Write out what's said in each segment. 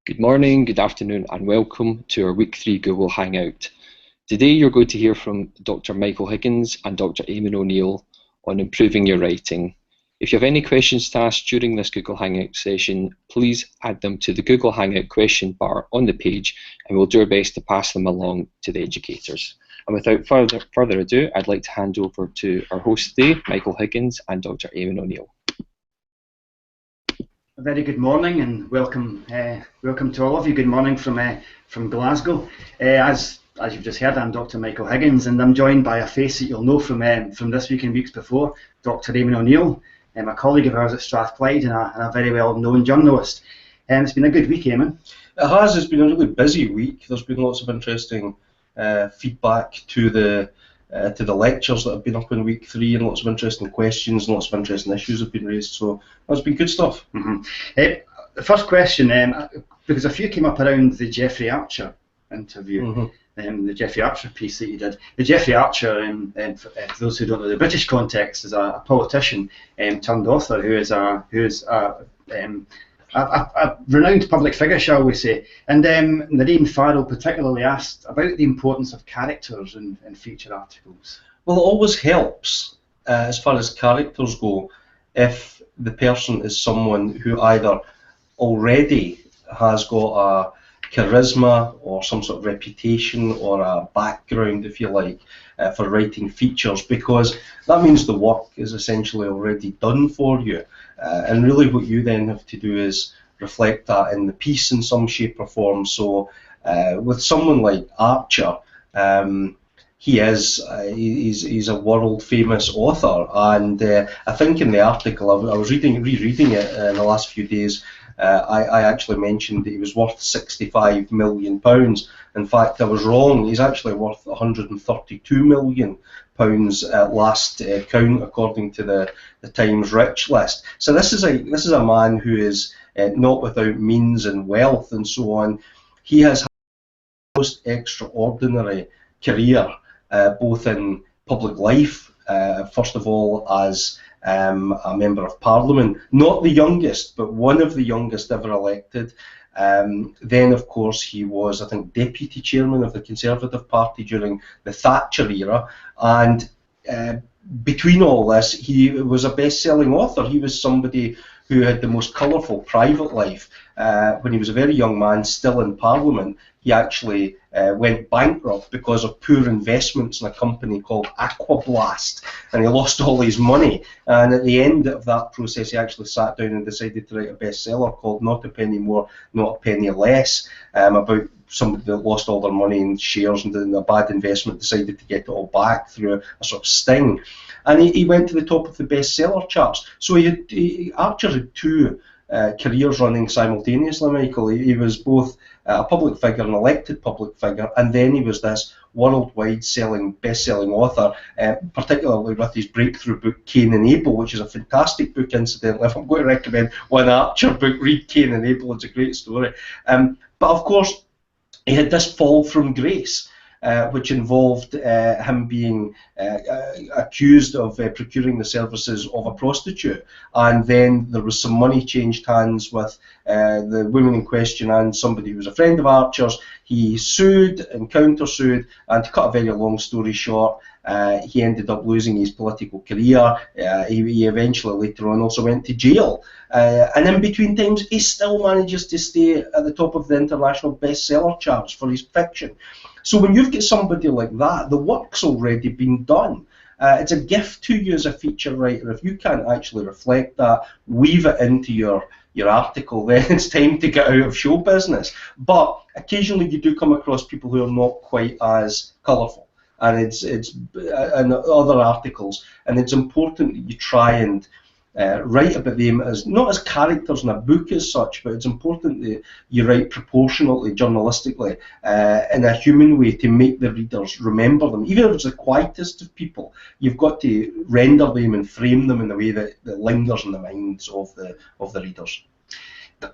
Good morning, good afternoon, and welcome to our Week 3 Google Hangout. Today you're going to hear from Dr. Michael Higgins and Dr. Eamon O'Neill on improving your writing. If you have any questions to ask during this Google Hangout session, please add them to the Google Hangout question bar on the page, and we'll do our best to pass them along to the educators. And without further ado, I'd like to hand over to our hosts today, Michael Higgins and Dr. Eamon O'Neill. A very good morning and welcome to all of you. Good morning from Glasgow. As you've just heard, I'm Dr. Michael Higgins, and I'm joined by a face that you'll know from this week and weeks before, Dr. Eamon O'Neill, a colleague of ours at Strathclyde and a very well-known journalist. It's been a good week, Eamon. It has. It's been a really busy week. There's been lots of interesting feedback to the lectures that have been up in week 3, and lots of interesting questions and lots of interesting issues have been raised, so that's been good stuff. The first question, because a few came up around the Jeffrey Archer interview, the Jeffrey Archer piece that you did. The Jeffrey Archer, for those who don't know the British context, is a politician turned author who is a renowned public figure, shall we say, and Nadine Farrell particularly asked about the importance of characters in feature articles. Well, it always helps, as far as characters go, if the person is someone who either already has got a charisma or some sort of reputation or a background, if you like, for writing features, because that means the work is essentially already done for you. And really what you then have to do is reflect that in the piece in some shape or form. So with someone like Archer, he's a world famous author, and I think in the article, I was rereading it in the last few days, I actually mentioned that he was worth £65 million. In fact, I was wrong. He's actually worth £132 million at last count, according to the Times Rich list. So this is a man who is not without means and wealth and so on. He has had a most extraordinary career, both in public life, first of all as a member of Parliament, not the youngest, but one of the youngest ever elected. Then, of course, he was, I think, deputy chairman of the Conservative Party during the Thatcher era, and between all this, he was a best-selling author. He was somebody who had the most colourful private life. When he was a very young man, still in Parliament, he actually went bankrupt because of poor investments in a company called Aquablast, and he lost all his money. And at the end of that process, he actually sat down and decided to write a bestseller called Not a Penny More, Not a Penny Less, about somebody that lost all their money in shares and in a bad investment decided to get it all back through a sort of sting. And he went to the top of the bestseller charts. So Archer had two careers running simultaneously, Michael. He was both a public figure, an elected public figure, and then he was this worldwide best-selling author, particularly with his breakthrough book Cain and Abel, which is a fantastic book, incidentally. If I'm going to recommend one Archer book, read Cain and Abel. It's a great story. But of course, he had this fall from grace, which involved him being accused of procuring the services of a prostitute, and then there was some money changed hands with the woman in question and somebody who was a friend of Archer's. He sued and countersued, and to cut a very long story short, he ended up losing his political career. He eventually later on also went to jail, and in between times he still manages to stay at the top of the international bestseller charts for his fiction. So when you've got somebody like that, the work's already been done. It's a gift to you as a feature writer. If you can't actually reflect that, weave it into your article, then it's time to get out of show business. But occasionally you do come across people who are not quite as colourful, and it's in other articles, and it's important that you try and write about them as not as characters in a book as such, but it's important that you write proportionately, journalistically, in a human way to make the readers remember them. Even if it's the quietest of people, you've got to render them and frame them in a way that lingers in the minds of the readers.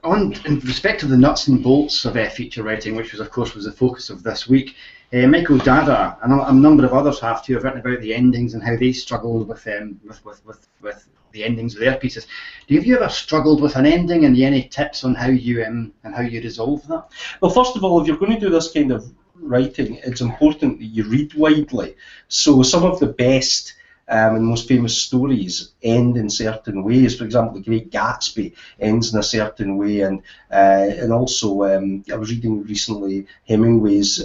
In respect to the nuts and bolts of feature writing, which was, of course, was the focus of this week, Michael Dada and a number of others have too have written about the endings and how they struggled with the endings of their pieces. Have you ever struggled with an ending, and any tips on how you resolve that? Well, first of all, if you're going to do this kind of writing, it's important that you read widely. So some of the best and most famous stories end in certain ways. For example, The Great Gatsby ends in a certain way, and also I was reading recently Hemingway's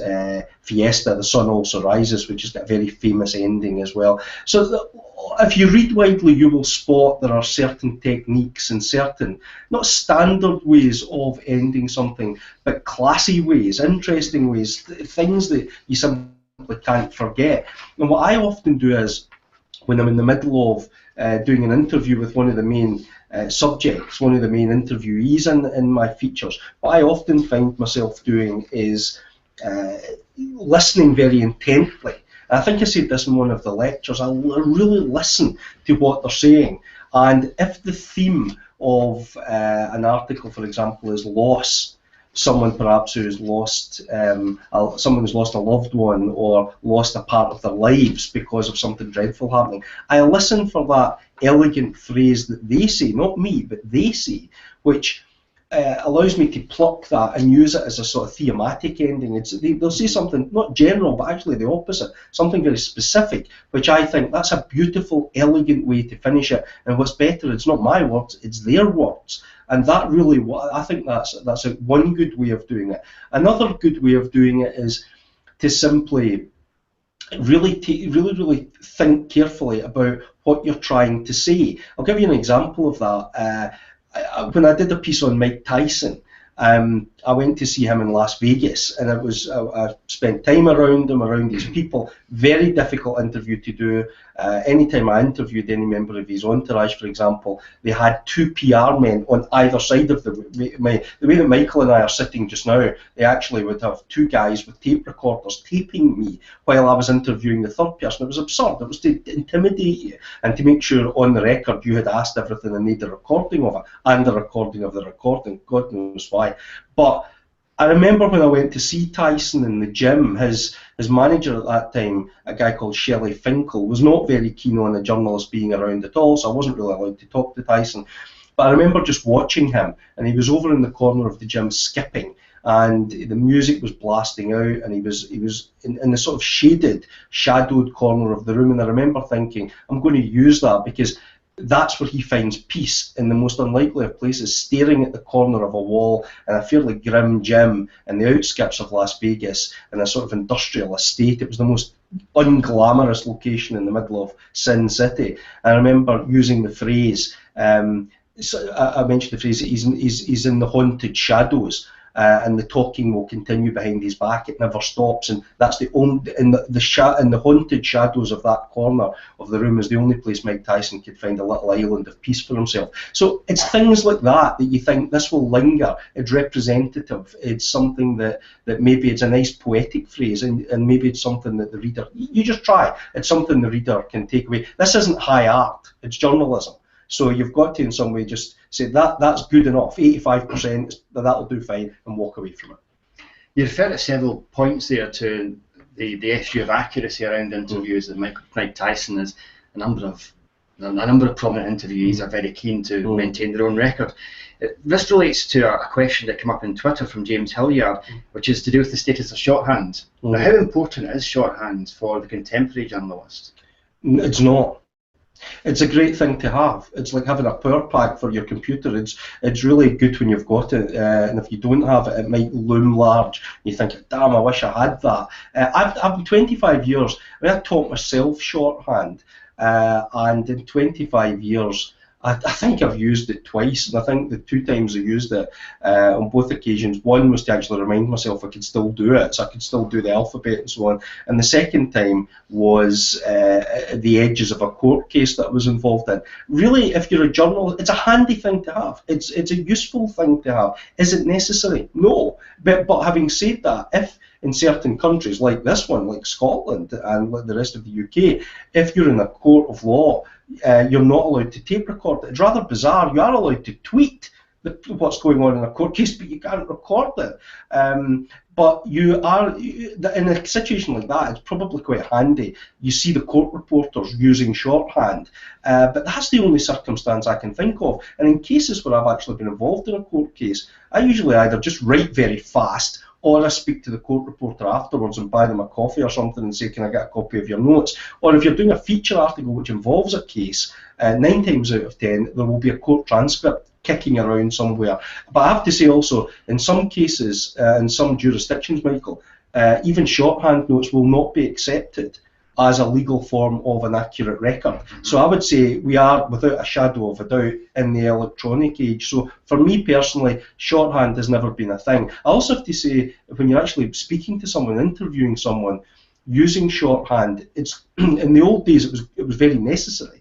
Fiesta, The Sun Also Rises, which has got a very famous ending as well. So if you read widely, you will spot there are certain techniques and certain, not standard ways of ending something, but classy ways, interesting ways, things that you simply can't forget. And what I often do is, when I'm in the middle of doing an interview with one of the main subjects, one of the main interviewees in my features, what I often find myself doing is listening very intently. I think I said this in one of the lectures. I really listen to what they're saying, and if the theme of an article, for example, is loss, someone perhaps who's lost, someone who's lost a loved one or lost a part of their lives because of something dreadful happening, I listen for that elegant phrase that they say, not me, but they say, which allows me to pluck that and use it as a sort of thematic ending. They'll say something not general, but actually the opposite, something very specific, which I think that's a beautiful, elegant way to finish it. And what's better, it's not my words, it's their words. And that really, I think that's one good way of doing it. Another good way of doing it is to simply really think carefully about what you're trying to say. I'll give you an example of that. When I did a piece on Mike Tyson, I went to see him in Las Vegas, and I spent time around him, around these people. Very difficult interview to do. Anytime I interviewed any member of his entourage, for example, they had 2 PR men on either side of the way that Michael and I are sitting just now. They actually would have 2 guys with tape recorders taping me while I was interviewing the third person. It was absurd. It was to intimidate you and to make sure on the record you had asked everything and made a recording of it, and a recording of the recording. God knows why. But I remember when I went to see Tyson in the gym, his manager at that time, a guy called Shelley Finkel, was not very keen on a journalist being around at all, so I wasn't really allowed to talk to Tyson. But I remember just watching him, and he was over in the corner of the gym skipping, and the music was blasting out, and he was in the sort of shadowed corner of the room, and I remember thinking, I'm going to use that, because that's where he finds peace, in the most unlikely of places, staring at the corner of a wall in a fairly grim gym in the outskirts of Las Vegas, in a sort of industrial estate. It was the most unglamorous location in the middle of Sin City. I remember using the phrase, so I mentioned the phrase, he's in the haunted shadows. And the talking will continue behind his back. It never stops, and that's the only in the haunted shadows of that corner of the room is the only place Mike Tyson could find a little island of peace for himself. So it's things like that you think this will linger. It's representative. It's something that maybe it's a nice poetic phrase, and maybe it's something that the reader, you just try. It's something the reader can take away. This isn't high art. It's journalism. So you've got to, in some way, just say that's good enough. 85%, that'll do fine, and walk away from it. You refer to several points there to the issue of accuracy around interviews. That Mike Tyson is a number of prominent interviewees are very keen to maintain their own record. This relates to a question that came up on Twitter from James Hilliard, which is to do with the status of shorthand. Now, how important is shorthand for the contemporary journalist? It's not. It's a great thing to have. It's like having a power pack for your computer. It's really good when you've got it, and if you don't have it, it might loom large. You think, damn, I wish I had that. I've been 25 years. I taught myself shorthand, and in 25 years, I think I've used it twice, and I think the 2 times I used it on both occasions, one was to actually remind myself I could still do it, so I could still do the alphabet and so on, and the second time was the edges of a court case that I was involved in. Really, if you're a journalist, it's a handy thing to have. It's a useful thing to have. Is it necessary? No. But having said that, if in certain countries like this one, like Scotland and like the rest of the UK, if you're in a court of law, you're not allowed to tape record it. It's rather bizarre. You are allowed to tweet what's going on in a court case, but you can't record it. But you are, in a situation like that, it's probably quite handy. You see the court reporters using shorthand, but that's the only circumstance I can think of. And in cases where I've actually been involved in a court case, I usually either just write very fast, or I speak to the court reporter afterwards and buy them a coffee or something and say, can I get a copy of your notes? Or if you're doing a feature article which involves a case, 9 times out of 10, there will be a court transcript kicking around somewhere. But I have to say also, in some cases, in some jurisdictions, Michael, even shorthand notes will not be accepted as a legal form of an accurate record. So I would say we are, without a shadow of a doubt, in the electronic age. So for me personally, shorthand has never been a thing. I also have to say, when you're actually speaking to someone, interviewing someone, using shorthand, it's in the old days it was very necessary.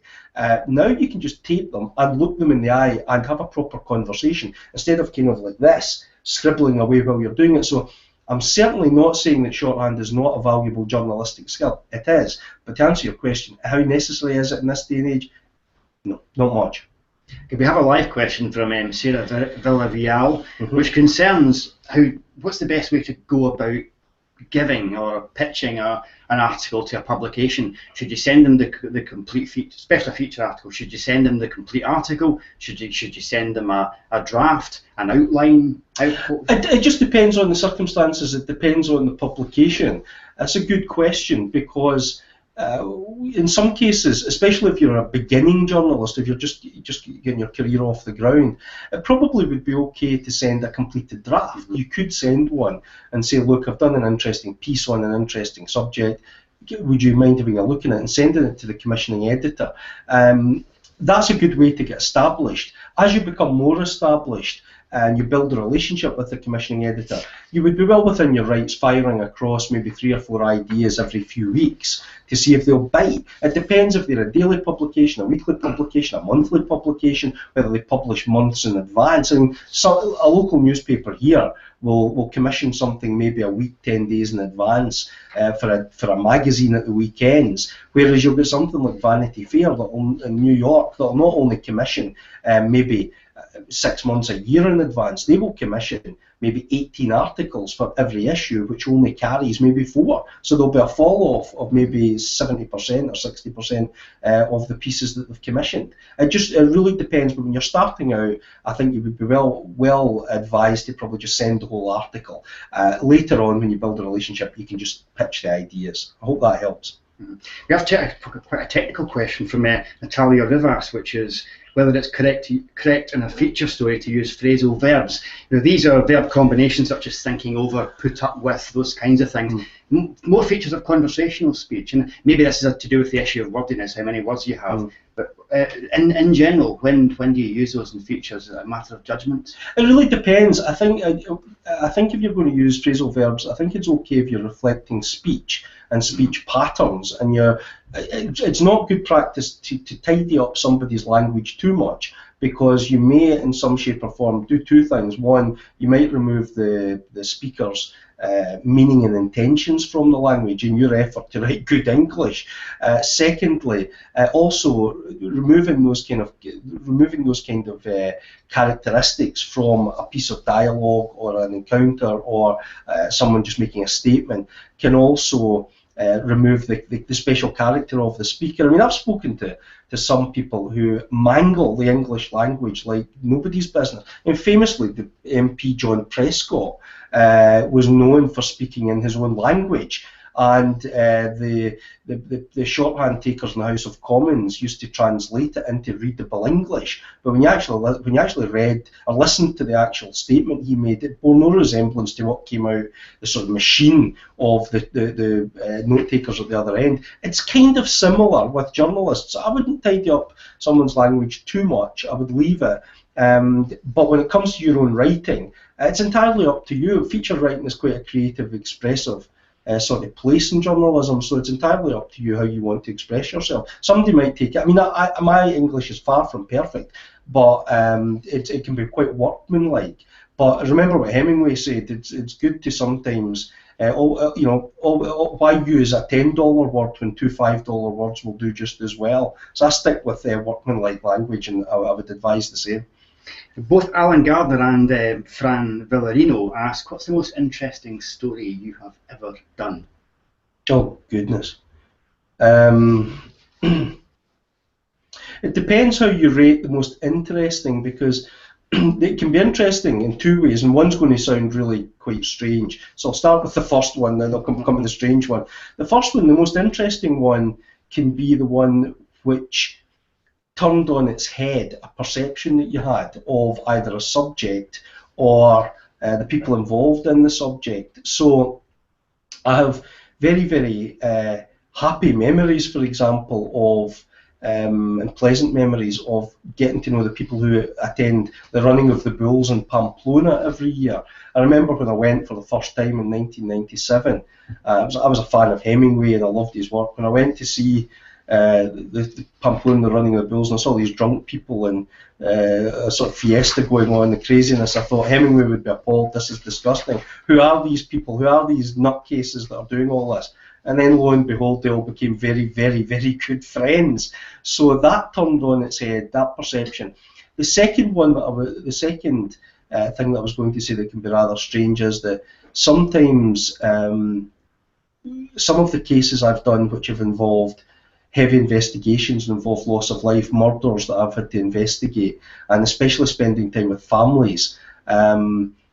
Now you can just tape them and look them in the eye and have a proper conversation instead of kind of like this, scribbling away while you're doing it. So I'm certainly not saying that shorthand is not a valuable journalistic skill. It is. But to answer your question, how necessary is it in this day and age? No, not much. Okay, we have a live question from Sarah Villavial, which concerns what's the best way to go about giving or pitching an article to a publication. Should you send them the complete special feature article? Should you send them the complete article? Should you send them a draft, an outline? It just depends on the circumstances. It depends on the publication. That's a good question, because in some cases, especially if you're a beginning journalist, if you're just getting your career off the ground, it probably would be okay to send a completed draft. You could send one and say, look, I've done an interesting piece on an interesting subject. Would you mind having a look at it, and sending it to the commissioning editor? That's a good way to get established. As you become more established and you build a relationship with the commissioning editor, you would be well within your rights firing across maybe 3 or 4 ideas every few weeks to see if they'll bite. It depends if they're a daily publication, a weekly publication, a monthly publication, whether they publish months in advance. And so a local newspaper here will commission something maybe a week, 10 days in advance for a magazine at the weekends, whereas you'll get something like Vanity Fair in New York that'll not only commission maybe 6 months, a year in advance. They will commission maybe 18 articles for every issue, which only carries maybe 4. So there'll be a fall off of maybe 70% or 60% of the pieces that they've commissioned. It really depends. But when you're starting out, I think you would be well advised to probably just send the whole article. Later on, when you build a relationship, you can just pitch the ideas. I hope that helps. We have quite a technical question from Natalia Rivas, which is whether it's correct in a feature story to use phrasal verbs. These are verb combinations such as thinking over, put up with, those kinds of things. More features of conversational speech, and maybe this is to do with the issue of wordiness, how many words you have. But in general, when do you use those in features? Is it a matter of judgment? It really depends. I think if you're going to use phrasal verbs, I think it's okay if you're reflecting speech and speech patterns, and it's not good practice to tidy up somebody's language too much, because you may in some shape or form do 2 things. One, you might remove the speaker's meaning and intentions from the language in your effort to write good English. Secondly, also removing those kind of characteristics from a piece of dialogue or an encounter or someone just making a statement can also remove the special character of the speaker. I mean, I've spoken to some people who mangle the English language like nobody's business. And famously, the MP John Prescott was known for speaking in his own language. And the shorthand takers in the House of Commons used to translate it into readable English. But when you actually read or listened to the actual statement he made, it bore no resemblance to what came out the sort of machine of the note takers at the other end. It's kind of similar with journalists. I wouldn't tidy up someone's language too much. I would leave it. But when it comes to your own writing, it's entirely up to you. Feature writing is quite a creative, expressive sort of place in journalism, so it's entirely up to you how you want to express yourself. Somebody might take it. I mean, my English is far from perfect, but it can be quite workmanlike. But remember what Hemingway said: it's good to sometimes, why use a $10 word when 2 $5 words will do just as well? So I stick with workmanlike language, and I would advise the same. Both Alan Gardner and Fran Villarino ask, what's the most interesting story you have ever done? Oh, goodness. It depends how you rate the most interesting, because it can be interesting in two ways, and one's going to sound really quite strange. So I'll start with the first one, then I'll come to the strange one. The first one, the most interesting one, can be the one which turned on its head a perception that you had of either a subject or the people involved in the subject. So I have very, very happy memories, for example, of and pleasant memories of getting to know the people who attend the running of the bulls in Pamplona every year. I remember when I went for the first time in 1997, I was a fan of Hemingway and I loved his work. When I went to see the Pamplona running of the bulls, and I saw these drunk people and a sort of fiesta going on, the craziness, I thought Hemingway would be appalled. This is disgusting. Who are these people? Who are these nutcases that are doing all this? And then lo and behold, they all became very, very, very good friends. So that turned on its head, that perception. The second one, the second thing that I was going to say that can be rather strange is that sometimes some of the cases I've done which have involved heavy investigations and involved loss of life, murders that I've had to investigate, and especially spending time with families,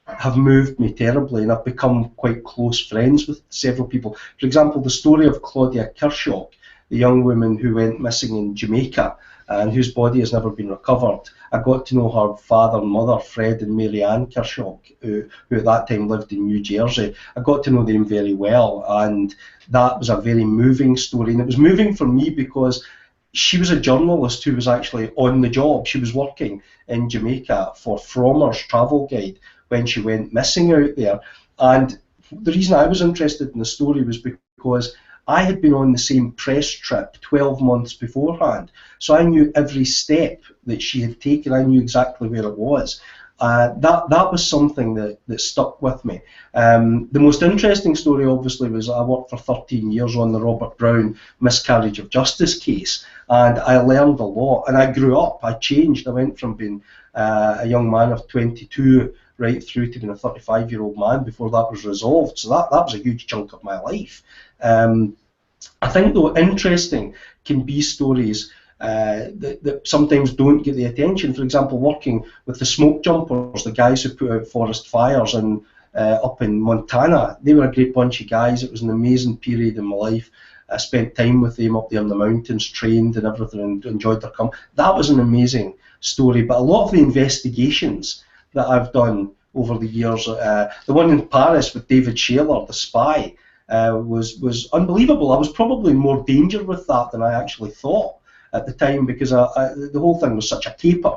have moved me terribly, and I've become quite close friends with several people. For example, the story of Claudia Kirchhoff, the young woman who went missing in Jamaica and whose body has never been recovered. I got to know her father and mother, Fred and Mary Ann Kirchhoff, who at that time lived in New Jersey. I got to know them very well, and that was a very moving story. And it was moving for me because she was a journalist who was actually on the job. She was working in Jamaica for Frommer's Travel Guide when she went missing out there. And the reason I was interested in the story was because I had been on the same press trip 12 months beforehand. So I knew every step that she had taken. I knew exactly where it was. That was something that stuck with me. The most interesting story, obviously, was I worked for 13 years on the Robert Brown miscarriage of justice case, and I learned a lot, and I grew up. I changed. I went from being a young man of 22 right through to being a 35-year-old man before that was resolved. So that was a huge chunk of my life. I think, though, interesting can be stories that sometimes don't get the attention. For example, working with the smoke jumpers, the guys who put out forest fires up in Montana, they were a great bunch of guys. It was an amazing period in my life. I spent time with them up there in the mountains, trained and everything, and enjoyed their company. That was an amazing story. But a lot of the investigations that I've done over the years, the one in Paris with David Shaler, the spy, was unbelievable. I was probably in more danger with that than I actually thought at the time, because the whole thing was such a caper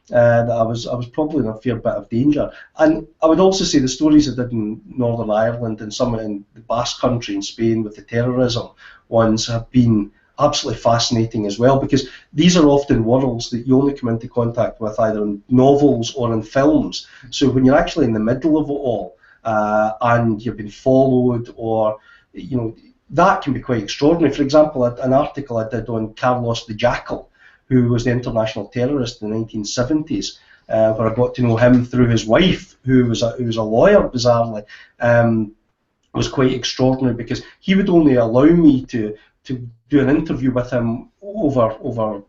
that I was probably in a fair bit of danger. And I would also say the stories I did in Northern Ireland and some in the Basque Country in Spain with the terrorism ones have been absolutely fascinating as well, because these are often worlds that you only come into contact with either in novels or in films. So when you're actually in the middle of it all, and you've been followed, or that can be quite extraordinary. For example, an article I did on Carlos the Jackal, who was the international terrorist in the 1970s, where I got to know him through his wife, who was a lawyer, bizarrely, was quite extraordinary, because he would only allow me to do an interview with him over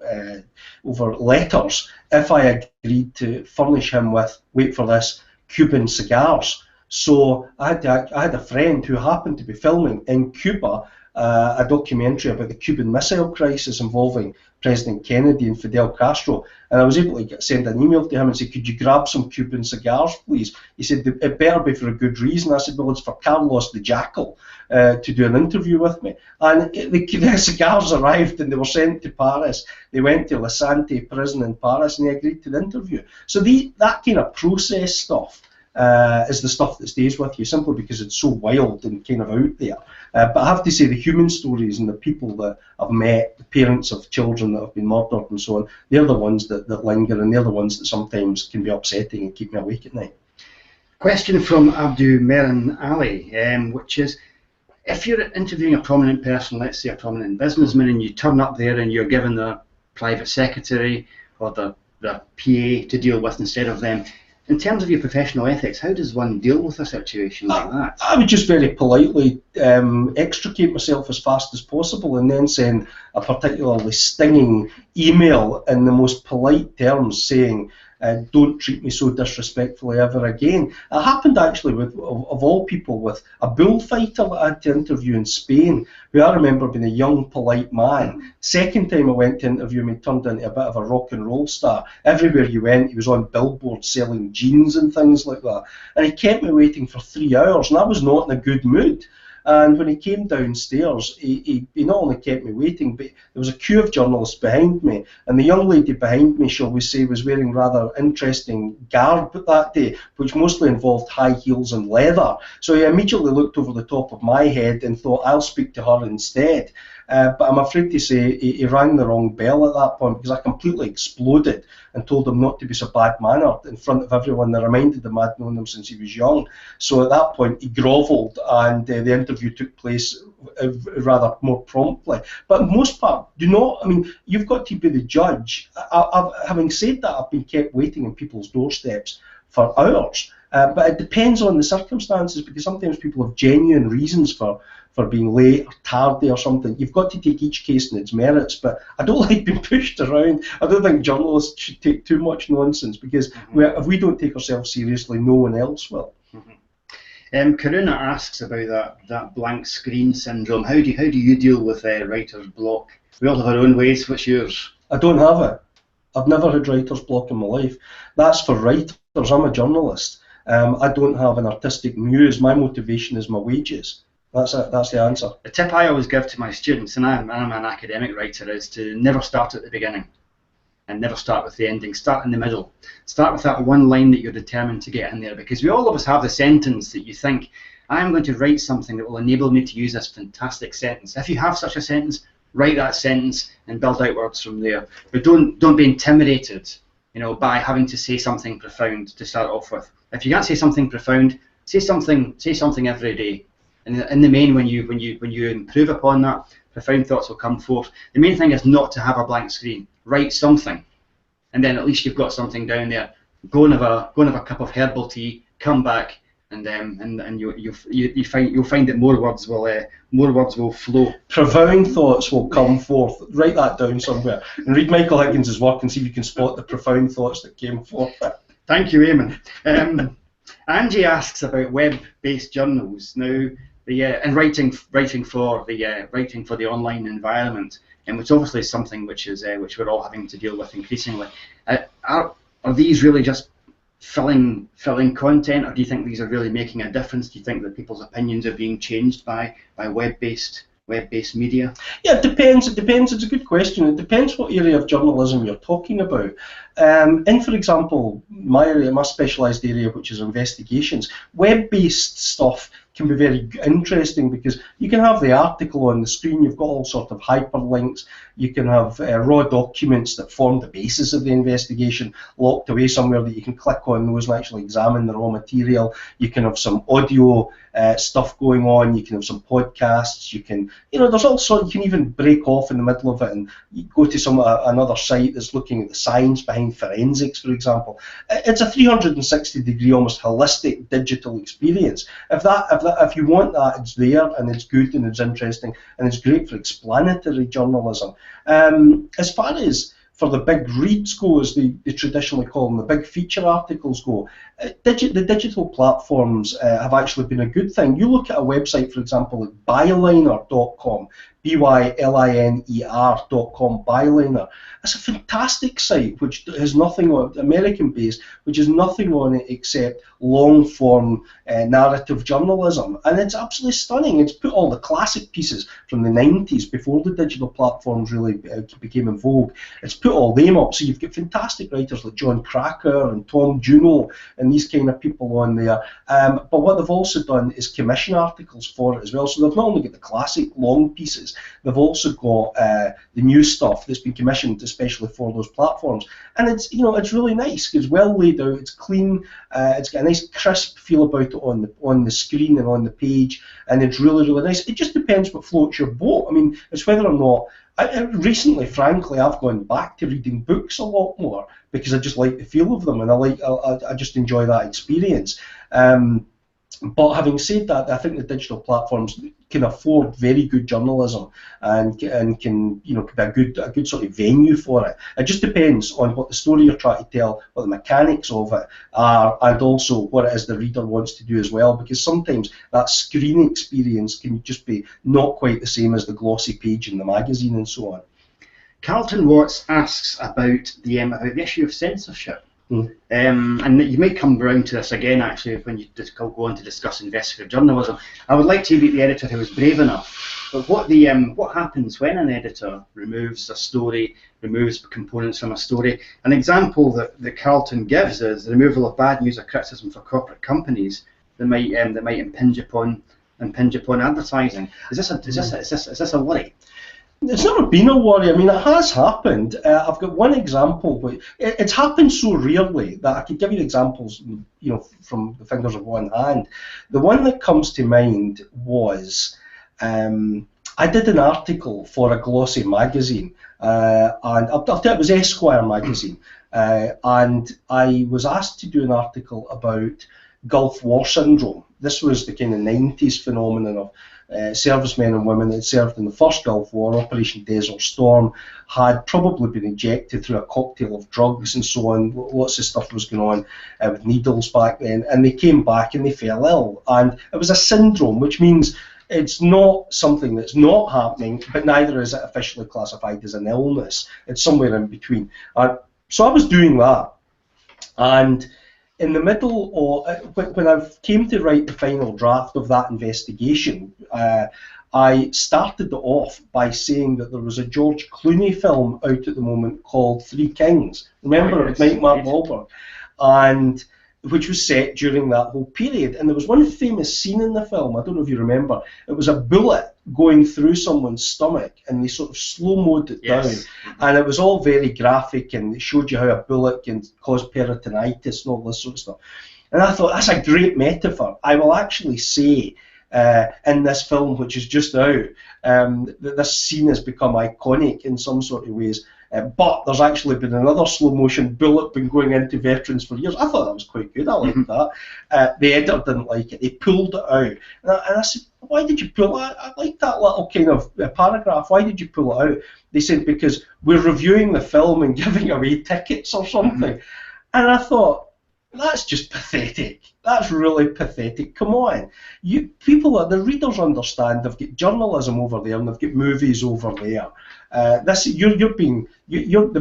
letters if I agreed to furnish him with, wait for this, Cuban cigars. So I had a friend who happened to be filming in Cuba a documentary about the Cuban Missile Crisis involving President Kennedy and Fidel Castro, and I was able to send an email to him and say, could you grab some Cuban cigars, please? He said, it better be for a good reason. I said, well, it's for Carlos the Jackal to do an interview with me. And the cigars arrived and they were sent to Paris. They went to La Santé prison in Paris and he agreed to the interview. So that kind of process stuff is the stuff that stays with you, simply because it's so wild and kind of out there. But I have to say, the human stories and the people that I've met, the parents of children that have been murdered and so on, they're the ones that linger, and they're the ones that sometimes can be upsetting and keep me awake at night. Question from Abdu Merin Ali, which is, if you're interviewing a prominent person, let's say a prominent businessman, and you turn up there and you're given their private secretary or their PA to deal with instead of them. In terms of your professional ethics, how does one deal with a situation like that? I would just very politely extricate myself as fast as possible and then send a particularly stinging email in the most polite terms saying, don't treat me so disrespectfully ever again. It happened actually with, of all people, with a bullfighter that I had to interview in Spain, who I remember being a young, polite man. Second time I went to interview him, he turned into a bit of a rock and roll star. Everywhere he went, he was on billboards selling jeans and things like that. And he kept me waiting for 3 hours, and I was not in a good mood. And when he came downstairs, he not only kept me waiting, but there was a queue of journalists behind me, and the young lady behind me, shall we say, was wearing rather interesting garb that day, which mostly involved high heels and leather. So he immediately looked over the top of my head and thought, I'll speak to her instead. But I'm afraid to say he rang the wrong bell at that point, because I completely exploded and told him not to be so bad-mannered in front of everyone that reminded him I'd known him since he was young. So at that point he grovelled, and the interview took place rather more promptly. But for the most part, you've got to be the judge. Having said that, I've been kept waiting on people's doorsteps for hours. But it depends on the circumstances, because sometimes people have genuine reasons for being late or tardy or something. You've got to take each case in its merits, but I don't like being pushed around. I don't think journalists should take too much nonsense, because if we don't take ourselves seriously, no one else will. Karuna asks about that blank screen syndrome. How do you deal with writer's block? We all have our own ways. What's yours? I don't have it. I've never had writer's block in my life. That's for writers. I'm a journalist. I don't have an artistic muse. My motivation is my wages. That's it. That's the answer. The tip I always give to my students, and I'm an academic writer, is to never start at the beginning and never start with the ending. Start in the middle. Start with that one line that you're determined to get in there, because we all of us have the sentence that you think, I'm going to write something that will enable me to use this fantastic sentence. If you have such a sentence, write that sentence and build outwards from there. But don't be intimidated, by having to say something profound to start off with. If you can't say something profound, say something every day. And in the main, when you improve upon that, profound thoughts will come forth. The main thing is not to have a blank screen. Write something, and then at least you've got something down there. Go and have a cup of herbal tea. Come back, and you'll find that more words will flow. Profound thoughts will come forth. Write that down somewhere and read Michael Higgins' work and see if you can spot the profound thoughts that came forth. Thank you, Eamon. Angie asks about web-based journals now. And writing for the online environment, and which obviously is something which we're all having to deal with increasingly. Are these really just filling content, or do you think these are really making a difference? Do you think that people's opinions are being changed by web-based media? Yeah, it depends. It's a good question. It depends what area of journalism you're talking about. For example, my specialised area, which is investigations, web-based stuff can be very interesting, because you can have the article on the screen, you've got all sorts of hyperlinks, you can have raw documents that form the basis of the investigation locked away somewhere that you can click on those and actually examine the raw material. You can have some audio stuff going on, you can have some podcasts, you can, there's all sorts, you can even break off in the middle of it and you go to another site that's looking at the science behind forensics, for example. It's a 360-degree, almost holistic digital experience. If you want that, it's there, and it's good, and it's interesting, and it's great for explanatory journalism. As far as for the big reads go, as they traditionally call them, the big feature articles go, the digital platforms have actually been a good thing. You look at a website, for example, like byliner.com, byliner.com, Byliner. It's a fantastic site which has nothing on, American-based, which has nothing on it except long-form narrative journalism, and it's absolutely stunning. It's put all the classic pieces from the 90s, before the digital platforms really became in vogue. It's put all them up, so you've got fantastic writers like John Cracker and Tom Juno and these kind of people on there. But what they've also done is commission articles for it as well. So they've not only got the classic long pieces, they've also got the new stuff that's been commissioned especially for those platforms. And it's it's really nice. It's well laid out. It's clean. It's got a nice crisp feel about it on the screen and on the page, and it's really, really nice. It just depends what floats your boat. I mean, it's whether or not Recently, frankly, I've gone back to reading books a lot more because I just like the feel of them, and I just enjoy that experience. But having said that, I think the digital platforms can afford very good journalism and can be a good sort of venue for it. It just depends on what the story you're trying to tell, what the mechanics of it are, and also what it is the reader wants to do as well. Because sometimes that screen experience can just be not quite the same as the glossy page in the magazine and so on. Carlton Watts asks about the issue of censorship. And you may come around to this again, actually, when you go on to discuss investigative journalism. I would like to be the editor who was brave enough. But what happens when an editor removes a story, removes components from a story? An example that Carlton gives is the removal of bad news or criticism for corporate companies that might impinge upon advertising. Is this a worry? It's never been a worry. I mean, it has happened. I've got one example, but it's happened so rarely that I could give you examples, from the fingers of one hand. The one that comes to mind was I did an article for a glossy magazine, and it was Esquire magazine, and I was asked to do an article about Gulf War syndrome. This was the kind of 90s phenomenon of servicemen and women that served in the first Gulf War. Operation Desert Storm had probably been injected through a cocktail of drugs and so on. Lots of stuff was going on with needles back then, and they came back and they fell ill. And it was a syndrome, which means it's not something that's not happening, but neither is it officially classified as an illness. It's somewhere in between. So I was doing that, and in the middle of, when I came to write the final draft of that investigation, I started it off by saying that there was a George Clooney film out at the moment called Three Kings. Remember, it was Mark Wahlberg, and which was set during that whole period. And there was one famous scene in the film, I don't know if you remember, it was a bullet going through someone's stomach, and they sort of slow-moed it down. And it was all very graphic, and it showed you how a bullet can cause peritonitis and all this sort of stuff. And I thought, that's a great metaphor. I will actually say in this film, which is just out, that this scene has become iconic in some sort of ways. But there's actually been another slow-motion bullet been going into veterans for years. I thought that was quite good. I liked that. The editor didn't like it. They pulled it out. And I said, why did you pull it out? I like that little kind of paragraph. Why did you pull it out? They said, because we're reviewing the film and giving away tickets or something. And I thought, that's just pathetic. That's really pathetic. Come on, the readers understand. They've got journalism over there, and they've got movies over there. The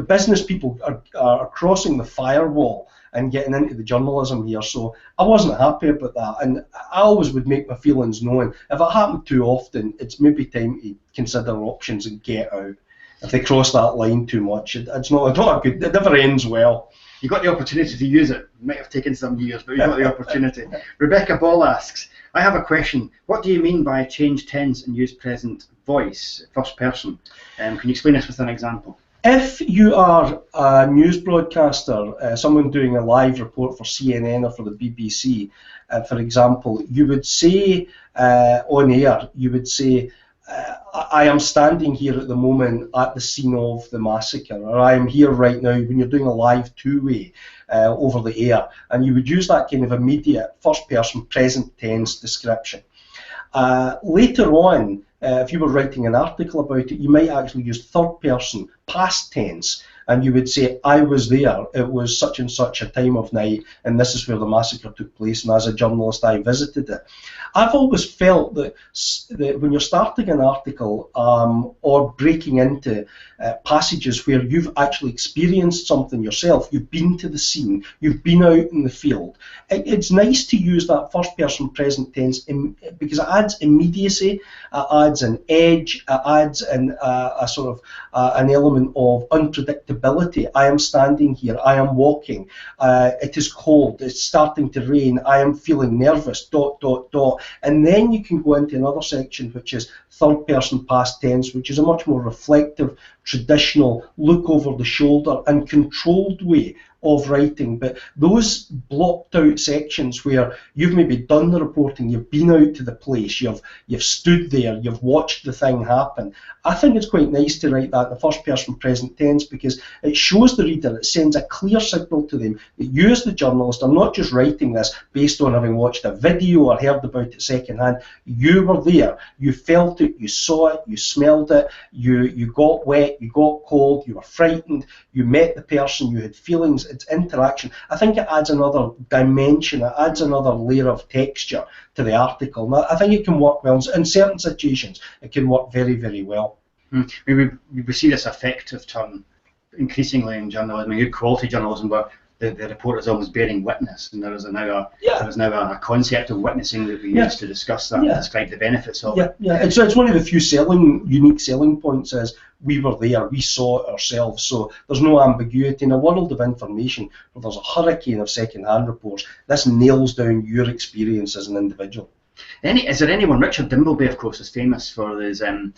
business people are crossing the firewall and getting into the journalism here. So I wasn't happy about that, and I always would make my feelings known. If it happened too often, it's maybe time to consider options and get out. If they cross that line too much, it's not a good. It never ends well. You got the opportunity to use it. It might have taken some years, but you got the opportunity. Rebecca Ball asks, I have a question. What do you mean by change tense and use present voice, first person? Can you explain this with an example? If you are a news broadcaster, someone doing a live report for CNN or for the BBC, for example, you would say on air, you would say, I am standing here at the moment at the scene of the massacre, or I am here right now, when you're doing a live two-way over the air, and you would use that kind of immediate first-person present tense description. Later on, if you were writing an article about it, you might actually use third-person past tense, and you would say, I was there, it was such and such a time of night, and this is where the massacre took place, and as a journalist I visited it. I've always felt that when you're starting an article or breaking into passages where you've actually experienced something yourself, you've been to the scene, you've been out in the field, it's nice to use that first person present tense because it adds immediacy, it adds an edge, it adds a sort of an element of unpredictability. I am standing here, I am walking, it is cold, it's starting to rain, I am feeling nervous, ... And then you can go into another section which is third person past tense, which is a much more reflective, traditional, look over the shoulder and controlled way of writing. But those blocked out sections where you've maybe done the reporting, you've been out to the place, you've stood there, you've watched the thing happen. I think it's quite nice to write that in the first person present tense, because it shows the reader, it sends a clear signal to them that you as the journalist are not just writing this based on having watched a video or heard about it secondhand. You were there, you felt it, you saw it, you smelled it, you got wet, you got cold, you were frightened, you met the person, you had feelings. It's interaction. I think it adds another dimension, it adds another layer of texture to the article. And I think it can work well. In certain situations, it can work very, very well. We see this effective term increasingly in journalism, good quality journalism, where the reporter is almost bearing witness, and there is now a concept of witnessing that we use to discuss that, and describe the benefits of it. Yeah, it's one of the few unique selling points is we were there, we saw it ourselves, so there's no ambiguity. In a world of information where there's a hurricane of second-hand reports, this nails down your experience as an individual. Is there anyone? Richard Dimbleby, of course, is famous for his from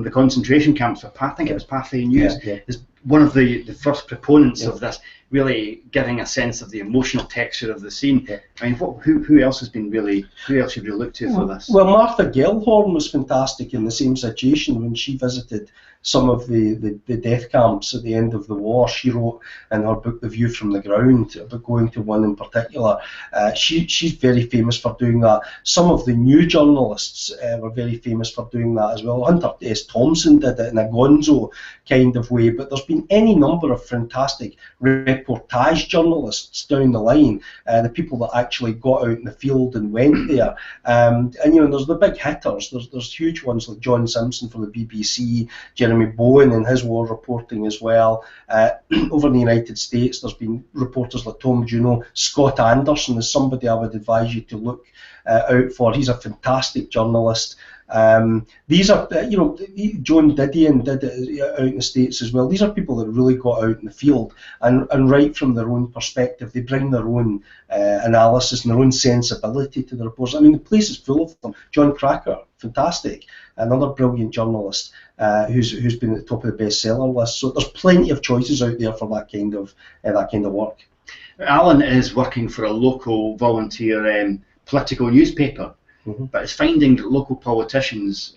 the concentration camps for I think it was Pathé News. Is one of the first proponents of this, really giving a sense of the emotional texture of the scene. I mean, who else should we look to for this? Well, Martha Gellhorn was fantastic in the same situation when she visited some of the death camps at the end of the war. She wrote in her book The View from the Ground about going to one in particular. She's very famous for doing that. Some of the new journalists were very famous for doing that as well. Hunter S. Thompson did it in a gonzo kind of way, but there's been any number of fantastic reportage journalists down the line, the people that actually got out in the field and went there. And there's the big hitters. There's huge ones like John Simpson for the BBC, Jeremy Bowen in his war reporting as well. Over in the United States, there's been reporters like Tom Juno. Scott Anderson is somebody I would advise you to look out for. He's a fantastic journalist. These are, Joan Didion did it out in the States as well. These are people that really got out in the field and write from their own perspective. They bring their own analysis and their own sensibility to the reports. I mean, the place is full of them. John Cracker, fantastic, another brilliant journalist who's been at the top of the bestseller list. So there's plenty of choices out there for that kind of work. Alan is working for a local volunteer political newspaper. But it's finding that local politicians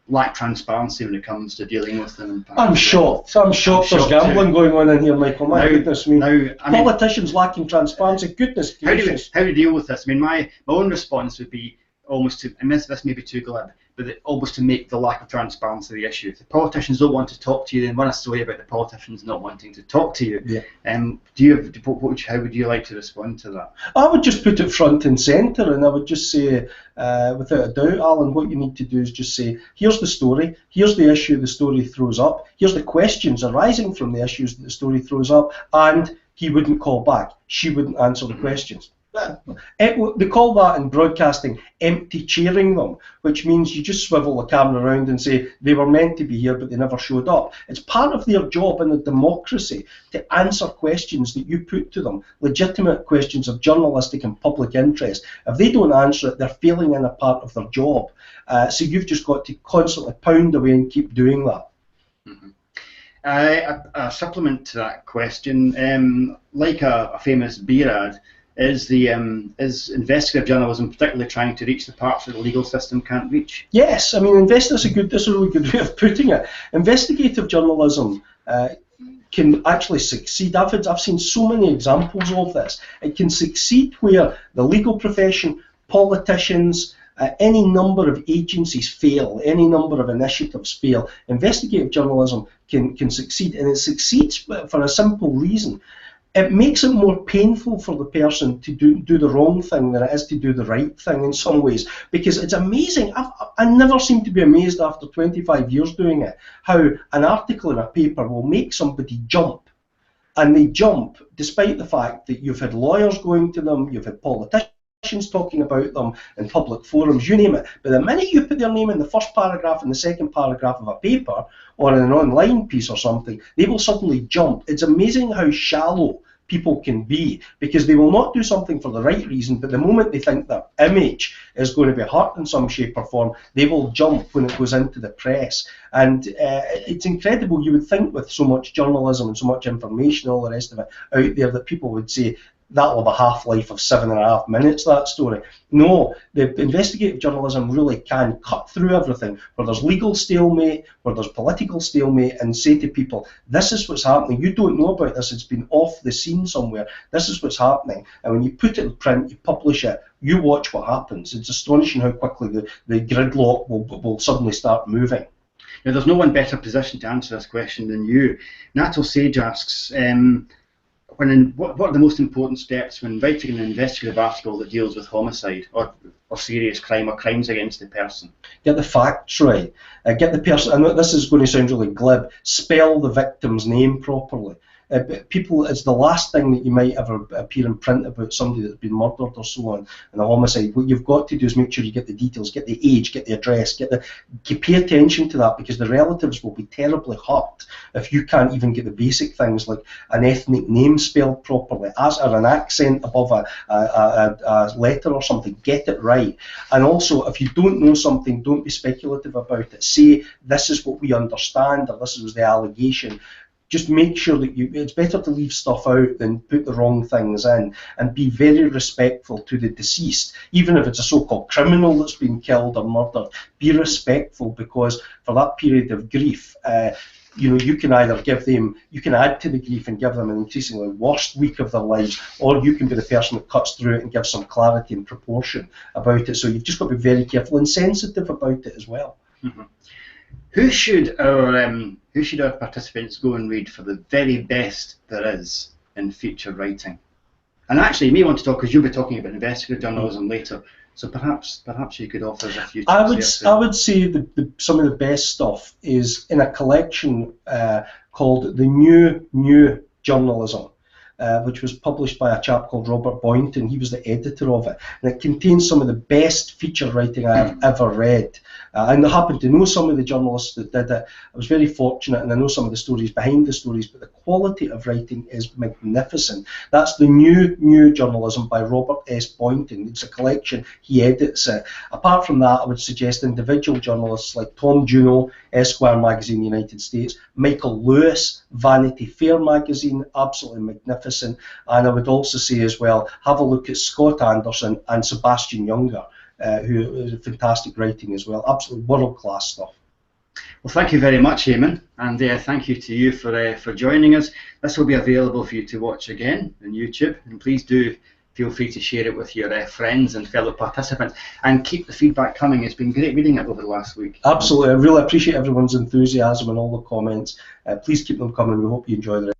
lack transparency when it comes to dealing with them. I'm shocked there's gambling going on in here, Michael. My goodness me. Politicians lacking transparency. Goodness gracious. How do you deal with this? I mean, my own response would be almost to, and this may be too glib, but almost to make the lack of transparency the issue. If the politicians don't want to talk to you, then run a story about the politicians not wanting to talk to you. How would you like to respond to that? I would just put it front and centre, and I would just say, without a doubt, Alan, what you need to do is just say, here's the story, here's the issue the story throws up, here's the questions arising from the issues that the story throws up, and he wouldn't call back, she wouldn't answer the questions. They call that in broadcasting empty chairing them, which means you just swivel the camera around and say they were meant to be here but they never showed up. It's part of their job in a democracy to answer questions that you put to them, legitimate questions of journalistic and public interest. If they don't answer it, they're failing in a part of their job. So you've just got to constantly pound away and keep doing that. A supplement to that question, like a famous beer ad, is investigative journalism particularly trying to reach the parts that the legal system can't reach? Yes, I mean, that's a really good way of putting it. Investigative journalism can actually succeed. I've seen so many examples of this. It can succeed where the legal profession, politicians, any number of agencies fail, any number of initiatives fail. Investigative journalism can succeed, and it succeeds for a simple reason. It makes it more painful for the person to do the wrong thing than it is to do the right thing in some ways, because it's amazing. I never seem to be amazed after 25 years doing it, how an article in a paper will make somebody jump, and they jump despite the fact that you've had lawyers going to them, you've had politicians talking about them in public forums, you name it. But the minute you put their name in the first paragraph and the second paragraph of a paper or in an online piece or something, they will suddenly jump. It's amazing how shallow people can be, because they will not do something for the right reason, but the moment they think their image is going to be hurt in some shape or form, they will jump when it goes into the press. And it's incredible. You would think with so much journalism and so much information, all the rest of it out there, that people would say, that'll have a half-life of 7.5 minutes, that story. No, the investigative journalism really can cut through everything, where there's legal stalemate, where there's political stalemate, and say to people, this is what's happening. You don't know about this. It's been off the scene somewhere. This is what's happening. And when you put it in print, you publish it, you watch what happens. It's astonishing how quickly the gridlock will suddenly start moving. Now, there's no one better positioned to answer this question than you. Nato Sage asks, what are the most important steps when writing an investigative article that deals with homicide or serious crime or crimes against the person? Get the facts right. Get the person, I know this is going to sound really glib, spell the victim's name properly. People, it's the last thing that you might ever appear in print about somebody that's been murdered or so on in a homicide. What you've got to do is make sure you get the details, get the age, get the address, pay attention to that, because the relatives will be terribly hurt if you can't even get the basic things like an ethnic name spelled properly, or an accent above a letter or something. Get it right. And also, if you don't know something, don't be speculative about it. Say, this is what we understand, or this was the allegation. Just make sure that it's better to leave stuff out than put the wrong things in, and be very respectful to the deceased. Even if it's a so-called criminal that's been killed or murdered, be respectful, because for that period of grief, you can either you can add to the grief and give them an increasingly worse week of their lives, or you can be the person that cuts through it and gives some clarity and proportion about it. So you've just got to be very careful and sensitive about it as well. Mm-hmm. Who should our participants go and read for the very best there is in feature writing? And actually, you may want to talk, because you'll be talking about investigative journalism later. So perhaps you could offer us a few tips. I would say some of the best stuff is in a collection called The New Journalism, which was published by a chap called Robert Boynton. He was the editor of it, and it contains some of the best feature writing I have ever read. And I happen to know some of the journalists that did it. I was very fortunate, and I know some of the stories behind the stories, but the quality of writing is magnificent. That's The New Journalism by Robert S. Boynton. It's a collection. He edits it. Apart from that, I would suggest individual journalists like Tom Juno, Esquire magazine, United States, Michael Lewis, Vanity Fair magazine, absolutely magnificent. And I would also say as well, have a look at Scott Anderson and Sebastian Junger, who is fantastic writing as well. Absolutely world-class stuff. Well, thank you very much, Eamon, and thank you to you for joining us. This will be available for you to watch again on YouTube, and please do feel free to share it with your friends and fellow participants, and keep the feedback coming. It's been great reading it over the last week. Absolutely, I really appreciate everyone's enthusiasm and all the comments. Please keep them coming. We hope you enjoy the